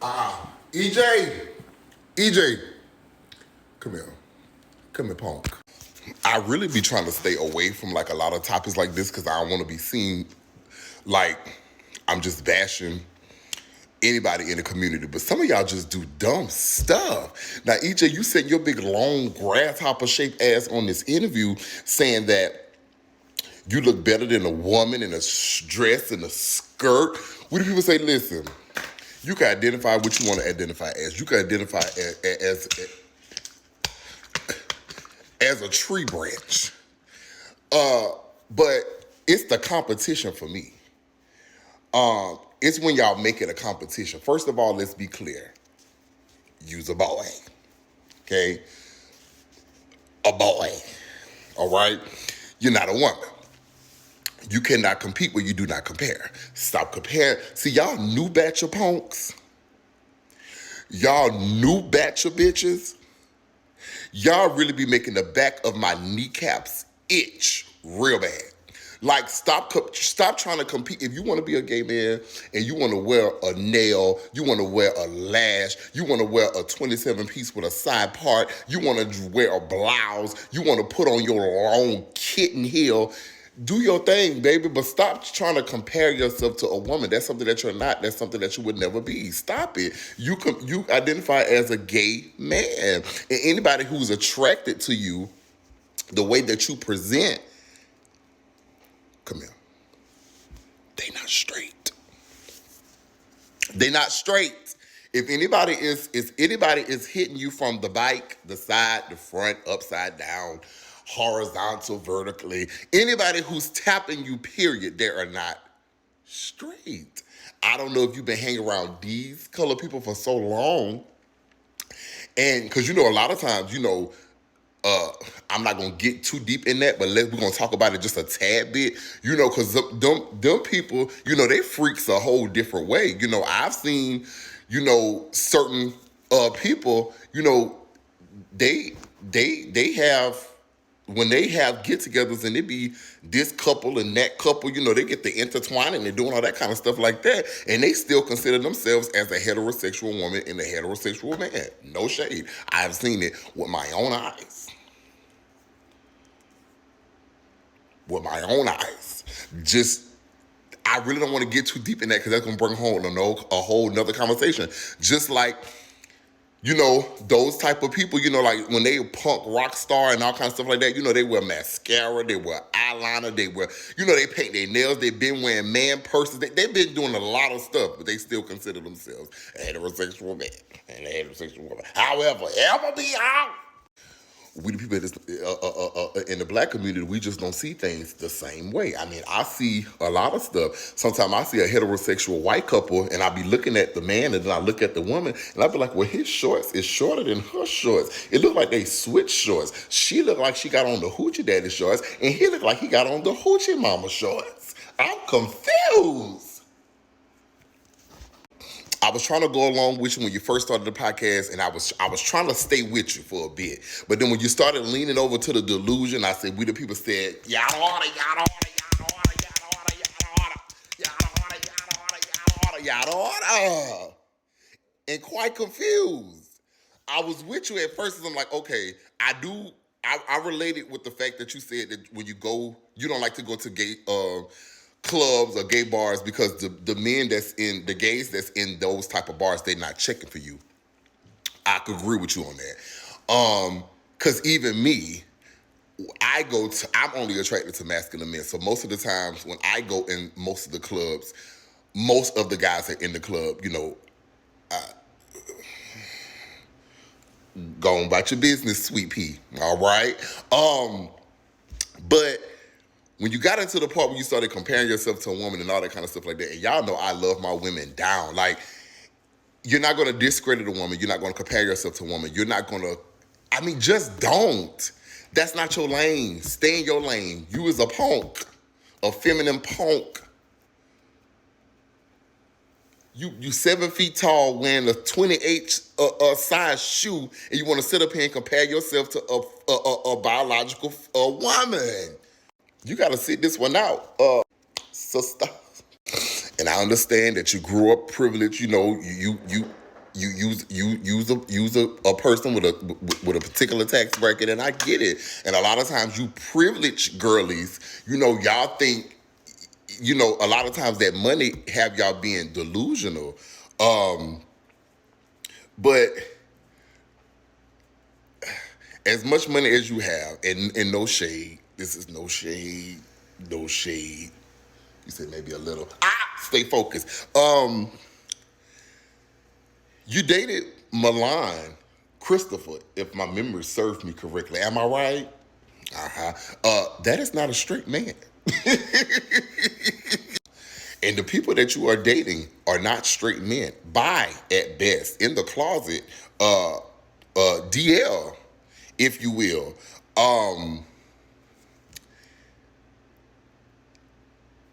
EJ, EJ, come here. Come here, punk. I really be trying to stay away from like a lot of topics like this because I don't want to be seen like I'm just bashing anybody in the community. But some of y'all just do dumb stuff. Now, EJ, you said your big long grasshopper shaped ass on this interview saying that you look better than a woman in a dress and a skirt. What do people say? Listen, you can identify what you want to identify as. You can identify as a tree branch. But it's the competition for me. It's when y'all make it a competition. First of all, let's be clear. You's a boy. Okay? A boy. All right? You're not a woman. You cannot compete where you do not compare. Stop comparing. See, y'all new batch of punks. Y'all new batch of bitches. Y'all really be making the back of my kneecaps itch real bad. Like, stop trying to compete. If you want to be a gay man and you want to wear a nail, you want to wear a lash, you want to wear a 27-piece with a side part, you want to wear a blouse, you want to put on your long kitten heel, do your thing, baby, but stop trying to compare yourself to a woman. That's something that you're not. That's something that you would never be. Stop it. You identify as a gay man. And anybody who's attracted to you, the way that you present, come here, they not straight. They not straight. If anybody is hitting you from the bike, the side, the front, upside down, horizontal, vertically, anybody who's tapping you, period, they are not straight. I don't know if you've been hanging around these color people for so long. And because, a lot of times, I'm not going to get too deep in that, but we're going to talk about it just a tad bit, because them people, they freaks a whole different way. I've seen, certain people, they have, when they have get-togethers and it be this couple and that couple, they get the intertwining and doing all that kind of stuff like that, and they still consider themselves as a heterosexual woman and a heterosexual man. No shade. I've seen it with my own eyes. With my own eyes. I really don't want to get too deep in that because that's going to bring home a whole nother conversation. Just like, those type of people, like when they punk rock star and all kinds of stuff like that, they wear mascara, they wear eyeliner, they wear, they paint their nails, they've been wearing man purses, they've been doing a lot of stuff, but they still consider themselves a heterosexual man and a heterosexual woman. However, ever be out. We the people in the black community, we just don't see things the same way. I mean, I see a lot of stuff. Sometimes I see a heterosexual white couple and I be looking at the man and then I look at the woman and I be like, well, his shorts is shorter than her shorts. It looked like they switched shorts. She looked like she got on the hoochie daddy shorts and he looked like he got on the hoochie mama shorts. I'm confused. I was trying to go along with you when you first started the podcast, and I was trying to stay with you for a bit. But then when you started leaning over to the delusion, I said, we the people said, yada order, yada order, yada order, yada order, yada order, yada order, yada order, yada order, yada order. And quite confused. I was with you at first, and I'm like, okay, I related with the fact that you said that when you go, you don't like to go to gay clubs or gay bars because the men the gays that's in those type of bars, they're not checking for you. I could agree with you on that. Cause even me, I'm only attracted to masculine men. So most of the times when I go in most of the clubs, most of the guys are in the club, go on about your business, sweet pea. All right. But when you got into the part where you started comparing yourself to a woman and all that kind of stuff like that, and y'all know I love my women down. Like, you're not going to discredit a woman. You're not going to compare yourself to a woman. You're not going to, just don't. That's not your lane. Stay in your lane. You is a punk, a feminine punk. You 7 feet tall wearing a 28 size shoe, and you want to sit up here and compare yourself to a biological woman. You got to sit this one out, sister. And I understand that you grew up privileged. You You use a person with a particular tax bracket, and I get it. And a lot of times you privileged girlies, y'all think, a lot of times that money have y'all being delusional. But as much money as you have, and no shade, this is no shade, no shade. You said maybe a little. Stay focused. You dated Milan Christopher, if my memory serves me correctly. Am I right? That is not a straight man. And the people that you are dating are not straight men. By at best, in the closet, DL, if you will.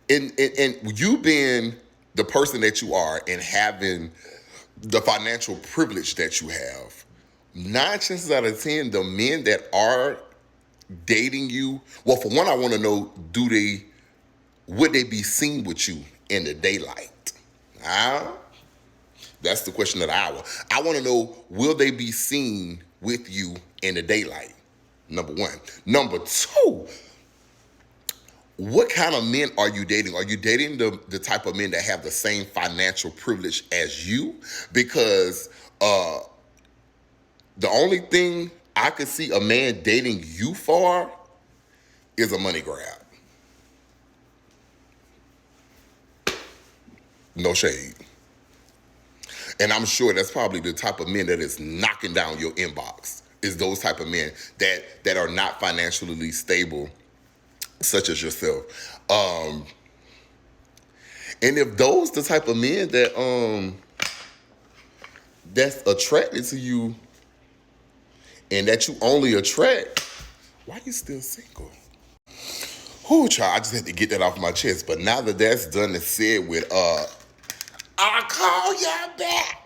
And you being the person that you are and having the financial privilege that you have, 9 chances out of 10, the men that are dating you, well, for one, I want to know, would they be seen with you in the daylight? That's the question of the hour. I want to know, will they be seen with you in the daylight? Number one. Number two, what kind of men are you dating? Are you dating the type of men that have the same financial privilege as you? Because the only thing I could see a man dating you for is a money grab. No shade. And I'm sure that's probably the type of men that is knocking down your inbox, is those type of men that are not financially stable, such as yourself. And if those the type of men that's attracted to you and that you only attract, why you still single? Whoo, child, I just had to get that off my chest. But now that that's done and said with, I'll call y'all back.